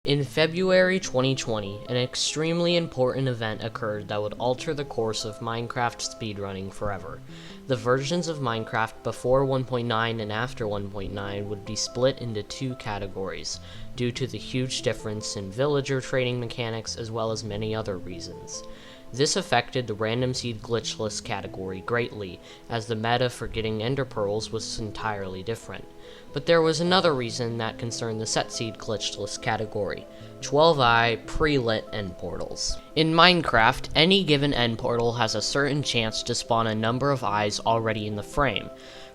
In February 2020, an extremely important event occurred that would alter the course of Minecraft speedrunning forever. The versions of Minecraft before 1.9 and after 1.9 would be split into two categories, due to the huge difference in villager trading mechanics as well as many other reasons. This affected the random seed glitchless category greatly, as the meta for getting ender pearls was entirely different. But there was another reason that concerned the set seed glitchless category: 12i pre-lit end portals. In Minecraft, any given end portal has a certain chance to spawn a number of eyes already in the frame,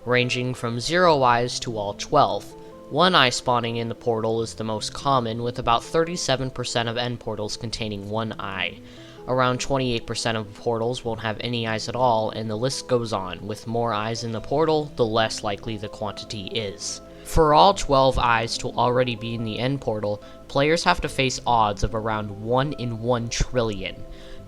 ranging from 0 eyes to all 12. One eye spawning in the portal is the most common, with about 37% of end portals containing one eye. Around 28% of portals won't have any eyes at all, and the list goes on. With more eyes in the portal, the less likely the quantity is. For all 12 eyes to already be in the end portal, players have to face odds of around 1 in 1 trillion.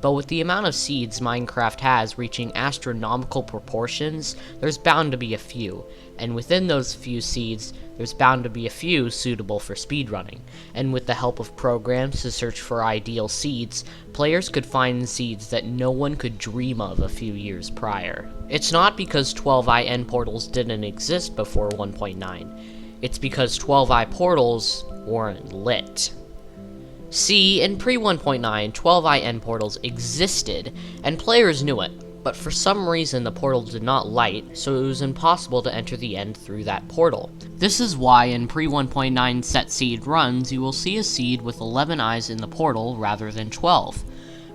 But with the amount of seeds Minecraft has reaching astronomical proportions, there's bound to be a few, and within those few seeds, there's bound to be a few suitable for speedrunning. And with the help of programs to search for ideal seeds, players could find seeds that no one could dream of a few years prior. It's not because 12i end portals didn't exist before 1.9. It's because 12i portals weren't lit. See, in pre-1.9, 12i end portals existed, and players knew it, but for some reason the portal did not light, so it was impossible to enter the end through that portal. This is why in pre-1.9 set seed runs, you will see a seed with 11 eyes in the portal rather than 12.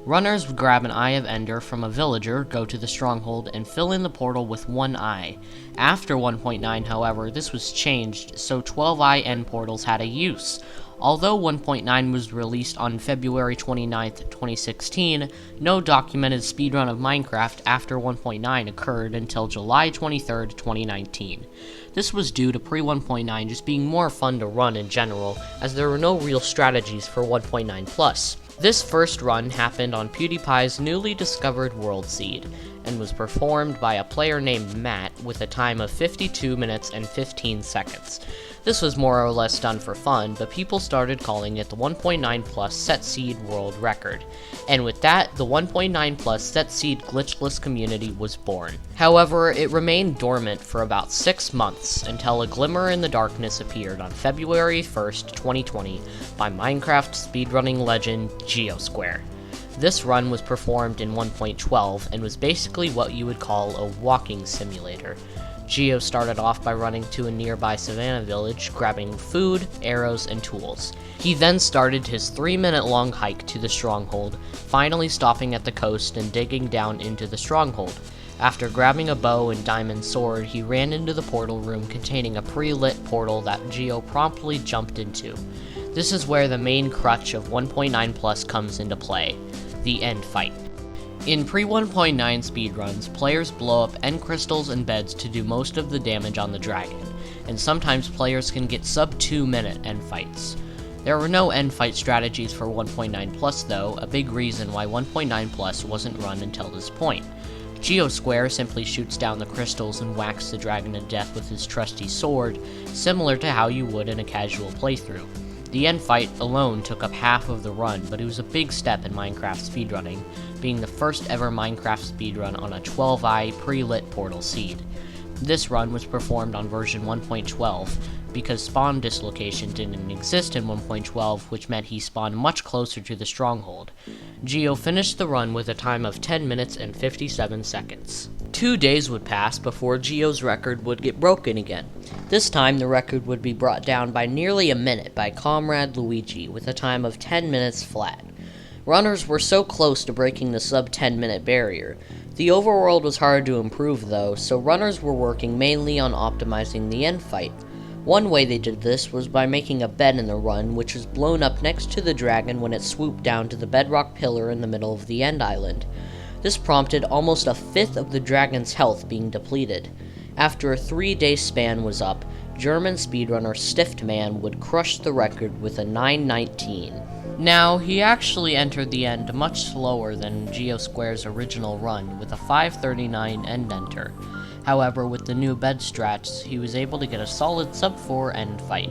Runners would grab an Eye of Ender from a villager, go to the stronghold, and fill in the portal with one eye. After 1.9, however, this was changed, so 12i end portals had a use. Although 1.9 was released on February 29, 2016, no documented speedrun of Minecraft after 1.9 occurred until July 23, 2019. This was due to pre-1.9 just being more fun to run in general, as there were no real strategies for 1.9+. This first run happened on PewDiePie's newly discovered world seed, and was performed by a player named Matt with a time of 52 minutes and 15 seconds. This was more or less done for fun, but people started calling it the 1.9+ set seed world record. And with that, the 1.9+ set seed glitchless community was born. However, it remained dormant for about 6 months until a glimmer in the darkness appeared on February 1st, 2020 by Minecraft speedrunning legend GeoSquare. This run was performed in 1.12 and was basically what you would call a walking simulator. Geo started off by running to a nearby savannah village, grabbing food, arrows, and tools. He then started his 3-minute-long hike to the stronghold, finally stopping at the coast and digging down into the stronghold. After grabbing a bow and diamond sword, he ran into the portal room containing a pre-lit portal that Geo promptly jumped into. This is where the main crutch of 1.9+ comes into play: the end fight. In pre-1.9 speedruns, players blow up end crystals and beds to do most of the damage on the dragon, and sometimes players can get sub 2-minute end fights. There were no end fight strategies for 1.9+ though, a big reason why 1.9+ wasn't run until this point. GeoSquare simply shoots down the crystals and whacks the dragon to death with his trusty sword, similar to how you would in a casual playthrough. The end fight alone took up half of the run, but it was a big step in Minecraft speedrunning, being the first ever Minecraft speedrun on a 12i pre-lit portal seed. This run was performed on version 1.12, because spawn dislocation didn't exist in 1.12, which meant he spawned much closer to the stronghold. Geo finished the run with a time of 10 minutes and 57 seconds. 2 days would pass before Geo's record would get broken again. This time the record would be brought down by nearly a minute by Comrade Luigi with a time of 10 minutes flat. Runners were so close to breaking the sub 10-minute barrier. The overworld was hard to improve though, so runners were working mainly on optimizing the end fight. One way they did this was by making a bed in the run, which was blown up next to the dragon when it swooped down to the bedrock pillar in the middle of the end island. This prompted almost a fifth of the dragon's health being depleted. After a 3-day span was up, German speedrunner Stiftman would crush the record with a 9:19. Now, he actually entered the end much slower than GeoSquare's original run, with a 5:39 end enter. However, with the new bed strats, he was able to get a solid sub-4 end fight.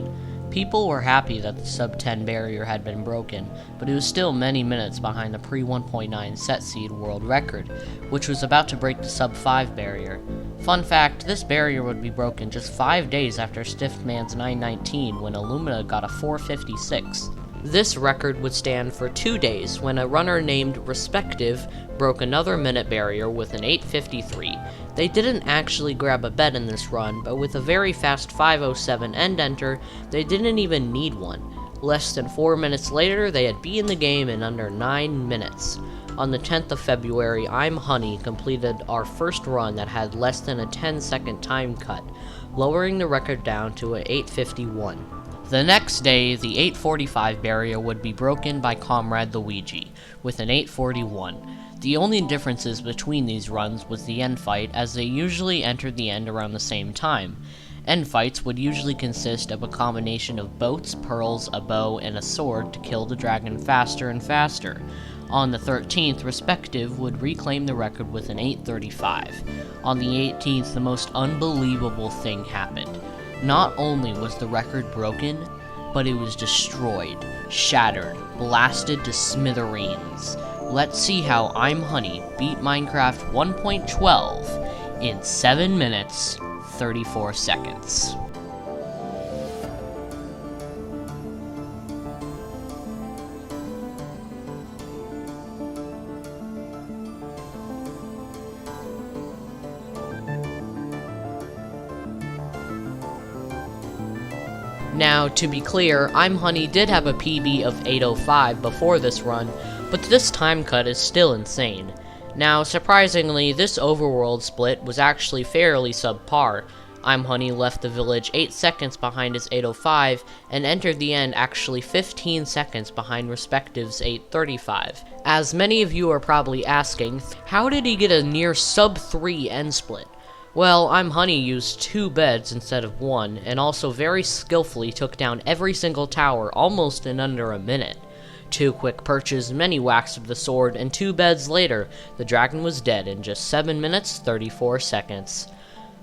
People were happy that the sub-10 barrier had been broken, but it was still many minutes behind the pre-1.9 set seed world record, which was about to break the sub-5 barrier. Fun fact, this barrier would be broken just 5 days after Stiftman's 9:19 when Illumina got a 4:56. This record would stand for 2 days when a runner named Respective broke another minute barrier with an 8:53. They didn't actually grab a bed in this run, but with a very fast 5:07 end enter, they didn't even need one. Less than 4 minutes later, they had beaten the game in under 9 minutes. On the 10th of February, I'm Honey completed our first run that had less than a 10-second time cut, lowering the record down to a 8:51. The next day, the 8:45 barrier would be broken by Comrade Luigi, with an 8:41. The only differences between these runs was the end fight, as they usually entered the end around the same time. End fights would usually consist of a combination of boats, pearls, a bow, and a sword to kill the dragon faster and faster. On the 13th, Respective would reclaim the record with an 8:35. On the 18th, the most unbelievable thing happened. Not only was the record broken, but it was destroyed, shattered, blasted to smithereens. Let's see how I'm Honey beat Minecraft 1.12 in 7 minutes, 34 seconds. Now, to be clear, I'm Honey did have a PB of 8:05 before this run, but this time cut is still insane. Now, surprisingly, this overworld split was actually fairly subpar. I'm Honey left the village 8 seconds behind his 8:05, and entered the end actually 15 seconds behind Respective's 8:35. As many of you are probably asking, how did he get a near sub-3 end split? Well, I'm Honey used 2 beds instead of 1, and also very skillfully took down every single tower almost in under a minute. 2 quick perches, many whacks of the sword, and 2 beds later, the dragon was dead in just 7 minutes, 34 seconds.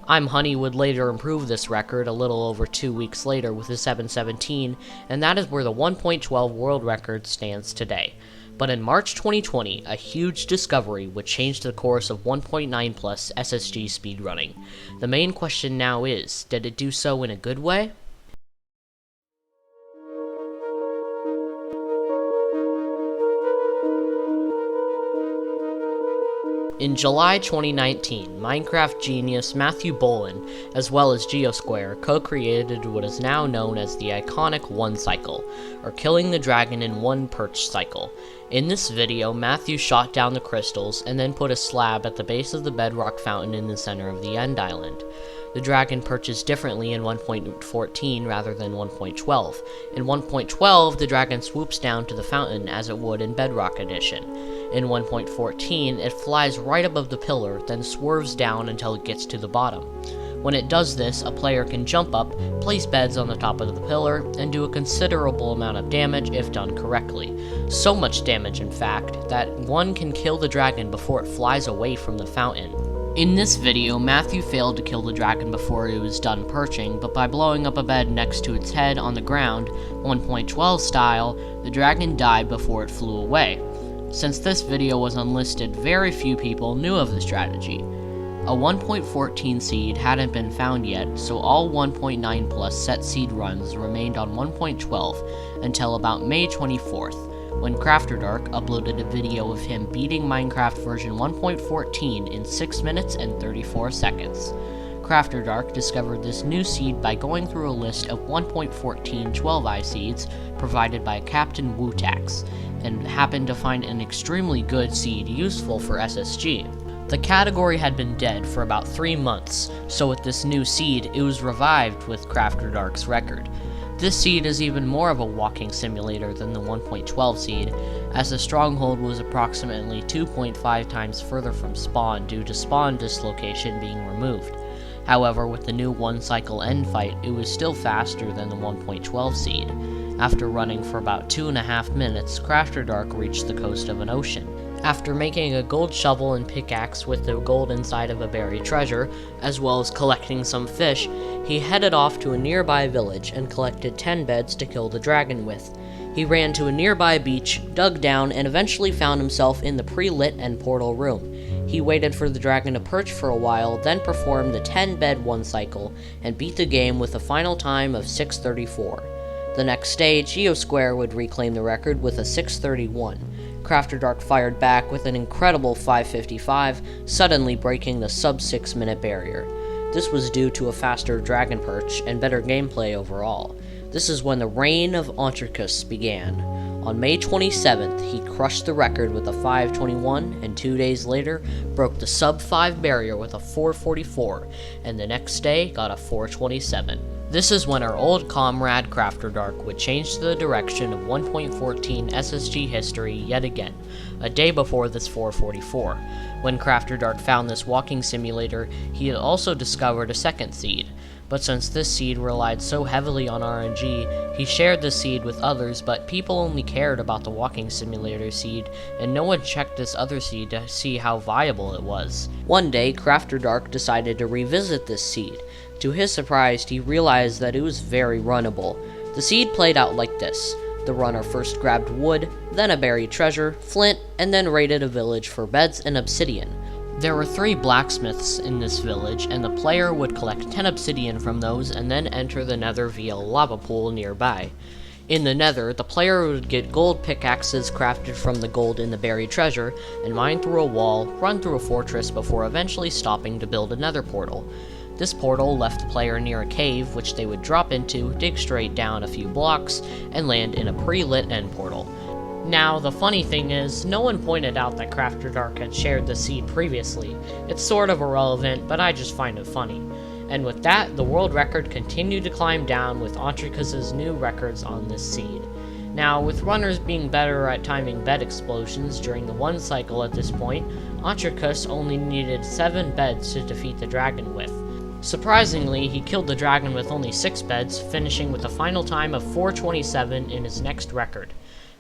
I'm Honey would later improve this record a little over 2 weeks later with a 7:17, and that is where the 1.12 world record stands today. But in March 2020, a huge discovery would change the course of 1.9 plus SSG speedrunning. The main question now is, did it do so in a good way? In July 2019, Minecraft genius Matthew Bolin, as well as GeoSquare, co-created what is now known as the iconic one cycle, or killing the dragon in one perch cycle. In this video, Matthew shot down the crystals and then put a slab at the base of the bedrock fountain in the center of the end island. The dragon perches differently in 1.14 rather than 1.12. In 1.12, the dragon swoops down to the fountain as it would in Bedrock Edition. In 1.14, it flies right above the pillar, then swerves down until it gets to the bottom. When it does this, a player can jump up, place beds on the top of the pillar, and do a considerable amount of damage if done correctly. So much damage, in fact, that one can kill the dragon before it flies away from the fountain. In this video, Matthew failed to kill the dragon before it was done perching, but by blowing up a bed next to its head on the ground, 1.12 style, the dragon died before it flew away. Since this video was unlisted, very few people knew of the strategy. A 1.14 seed hadn't been found yet, so all 1.9 plus set seed runs remained on 1.12 until about May 24th, when CrafterDark uploaded a video of him beating Minecraft version 1.14 in 6 minutes and 34 seconds. Crafter Dark discovered this new seed by going through a list of 1.14 12i seeds provided by Captain Wutax, and happened to find an extremely good seed useful for SSG. The category had been dead for about 3 months, so with this new seed, it was revived with Crafter Dark's record. This seed is even more of a walking simulator than the 1.12 seed, as the stronghold was approximately 2.5 times further from spawn due to spawn dislocation being removed. However, with the new one-cycle end fight, it was still faster than the 1.12 seed. After running for about 2.5 minutes, Crafter Dark reached the coast of an ocean. After making a gold shovel and pickaxe with the gold inside of a buried treasure, as well as collecting some fish, he headed off to a nearby village and collected 10 beds to kill the dragon with. He ran to a nearby beach, dug down, and eventually found himself in the pre-lit end portal room. He waited for the dragon to perch for a while, then performed the 10-bed one cycle, and beat the game with a final time of 6:34. The next day, Geosquare would reclaim the record with a 6:31. Crafter Dark fired back with an incredible 5:55, suddenly breaking the sub-6 minute barrier. This was due to a faster dragon perch and better gameplay overall. This is when the reign of Ontricus began. On May 27th, he crushed the record with a 5:21, and 2 days later, broke the sub-5 barrier with a 4:44, and the next day got a 4:27. This is when our old comrade Crafter Dark would change the direction of 1.14 SSG history yet again, a day before this 4:44. When Crafter Dark found this walking simulator, he had also discovered a second seed. But since this seed relied so heavily on RNG, he shared the seed with others, but people only cared about the walking simulator seed, and no one checked this other seed to see how viable it was. One day, Crafter Dark decided to revisit this seed. To his surprise, he realized that it was very runnable. The seed played out like this. The runner first grabbed wood, then a buried treasure, flint, and then raided a village for beds and obsidian. There were 3 blacksmiths in this village, and the player would collect 10 obsidian from those and then enter the nether via a lava pool nearby. In the nether, the player would get gold pickaxes crafted from the gold in the buried treasure, and mine through a wall, run through a fortress before eventually stopping to build a nether portal. This portal left the player near a cave, which they would drop into, dig straight down a few blocks, and land in a pre-lit end portal. Now, the funny thing is, no one pointed out that Crafter Dark had shared the seed previously. It's sort of irrelevant, but I just find it funny. And with that, the world record continued to climb down with Ontricus's new records on this seed. Now, with runners being better at timing bed explosions during the one cycle at this point, Ontricus only needed 7 beds to defeat the dragon with. Surprisingly, he killed the dragon with only 6 beds, finishing with a final time of 4:27 in his next record.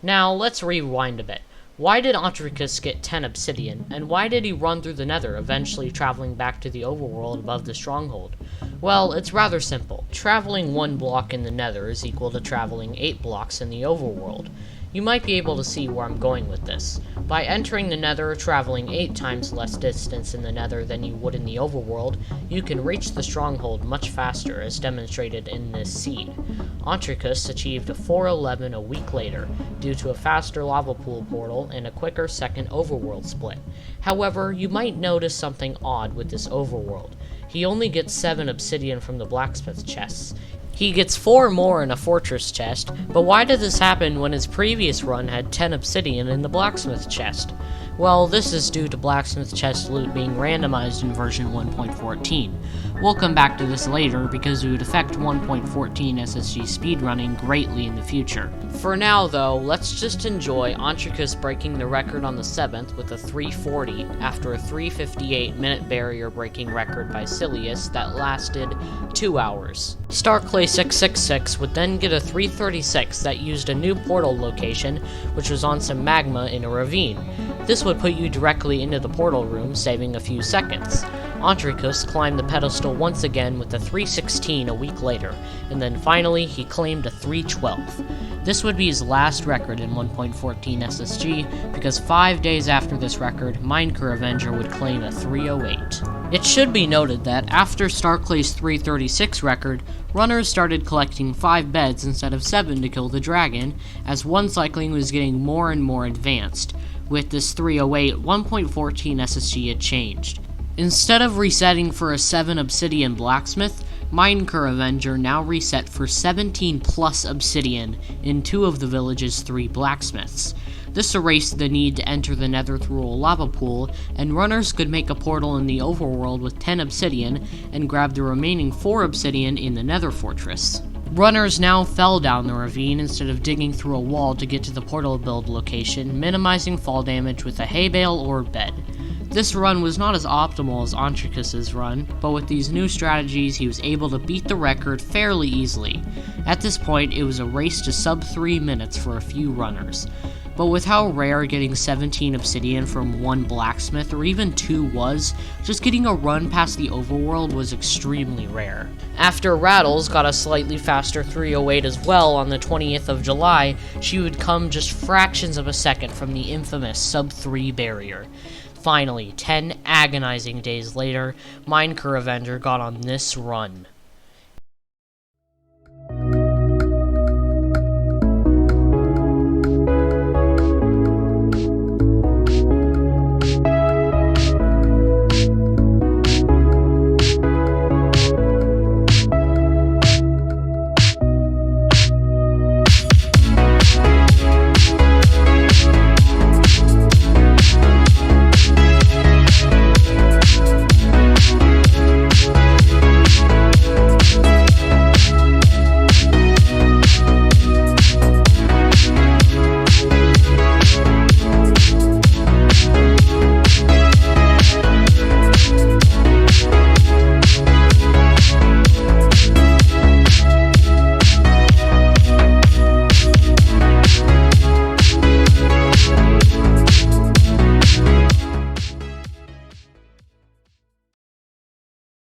Now, let's rewind a bit. Why did Ontricus get 10 obsidian, and why did he run through the nether, eventually traveling back to the overworld above the stronghold? Well, it's rather simple. Traveling 1 block in the nether is equal to traveling 8 blocks in the overworld. You might be able to see where I'm going with this. By entering the nether, traveling 8 times less distance in the nether than you would in the overworld, you can reach the stronghold much faster, as demonstrated in this seed. Ontricus achieved a 4:11 a week later, due to a faster lava pool portal and a quicker second overworld split. However, you might notice something odd with this overworld. He only gets 7 obsidian from the blacksmith chests. He gets 4 more in a fortress chest, but why did this happen when his previous run had 10 obsidian in the blacksmith chest? Well, this is due to blacksmith chest loot being randomized in version 1.14. We'll come back to this later because it would affect 1.14 SSG speedrunning greatly in the future. For now though, let's just enjoy Ontricus breaking the record on the 7th with a 3:40 after a 3:58 minute barrier breaking record by Silius that lasted 2 hours. Starclay666 would then get a 3:36 that used a new portal location, which was on some magma in a ravine. This would put you directly into the portal room, saving a few seconds. Ontricus climbed the pedestal once again with a 3:16 a week later, and then finally he claimed a 3:12. This would be his last record in 1.14 SSG, because 5 days after this record, Minecraft Avenger would claim a 3:08. It should be noted that after Starclay's 3:36 record, runners started collecting 5 beds instead of 7 to kill the dragon, as one cycling was getting more and more advanced. With this 3:08, 1.14 SSG had changed. Instead of resetting for a 7 obsidian blacksmith, Minecraft Avenger now reset for 17 plus obsidian in 2 of the village's 3 blacksmiths. This erased the need to enter the nether through a lava pool, and runners could make a portal in the overworld with 10 obsidian and grab the remaining 4 obsidian in the nether fortress. Runners now fell down the ravine instead of digging through a wall to get to the portal build location, minimizing fall damage with a hay bale or bed. This run was not as optimal as Ontricus's run, but with these new strategies he was able to beat the record fairly easily. At this point, it was a race to sub 3 minutes for a few runners. But with how rare getting 17 obsidian from 1 blacksmith or even 2 was, just getting a run past the overworld was extremely rare. After Rattles got a slightly faster 308 as well on the 20th of July, she would come just fractions of a second from the infamous sub 3 barrier. Finally, 10 agonizing days later, Minecraft Avenger got on this run.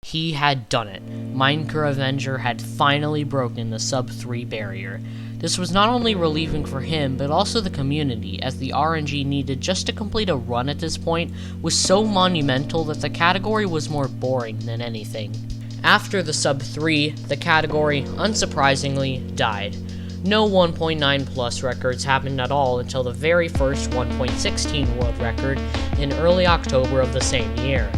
He had done it. Minecraft Avenger had finally broken the sub 3 barrier. This was not only relieving for him, but also the community, as the RNG needed just to complete a run at this point was so monumental that the category was more boring than anything. After the sub 3, the category, unsurprisingly, died. No 1.9 plus records happened at all until the very first 1.16 world record in early October of the same year.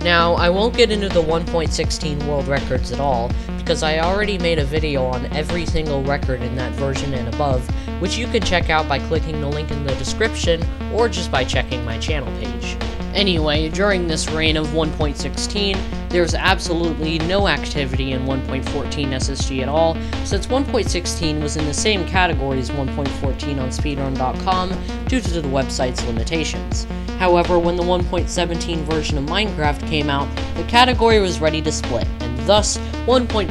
Now, I won't get into the 1.16 world records at all, because I already made a video on every single record in that version and above, which you can check out by clicking the link in the description, or just by checking my channel page. Anyway, during this reign of 1.16, there's absolutely no activity in 1.14 SSG at all, since 1.16 was in the same category as 1.14 on speedrun.com due to the website's limitations. However, when the 1.17 version of Minecraft came out, the category was ready to split, and thus 1.14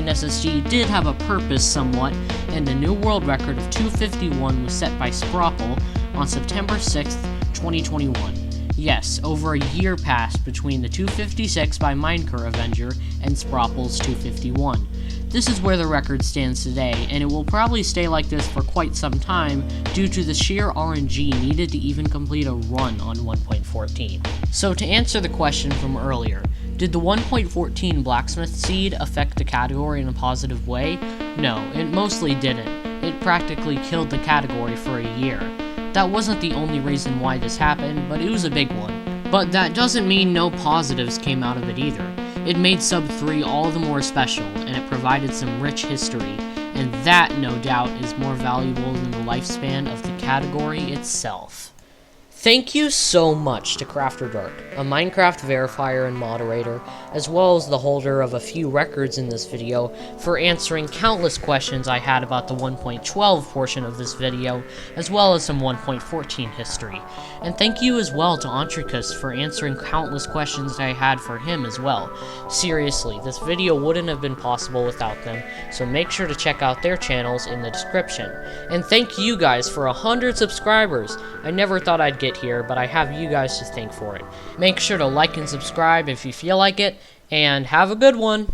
SSG did have a purpose somewhat, and a new world record of 251 was set by Sprapple on September 6th, 2021. Yes, over a year passed between the 256 by Minecraft Avenger and Sprapple's 251. This is where the record stands today, and it will probably stay like this for quite some time due to the sheer RNG needed to even complete a run on 1.14. So to answer the question from earlier, did the 1.14 blacksmith seed affect the category in a positive way? No, it mostly didn't. It practically killed the category for a year. That wasn't the only reason why this happened, but it was a big one. But that doesn't mean no positives came out of it either. It made sub 3 all the more special, and it provided some rich history, and that, no doubt, is more valuable than the lifespan of the category itself. Thank you so much to CrafterDark, a Minecraft verifier and moderator, as well as the holder of a few records in this video, for answering countless questions I had about the 1.12 portion of this video, as well as some 1.14 history. And thank you as well to Ontricus for answering countless questions I had for him as well. Seriously, this video wouldn't have been possible without them, so make sure to check out their channels in the description. And thank you guys for 100 subscribers! I never thought I'd get here, but I have you guys to thank for it. Make sure to like and subscribe if you feel like it, and have a good one!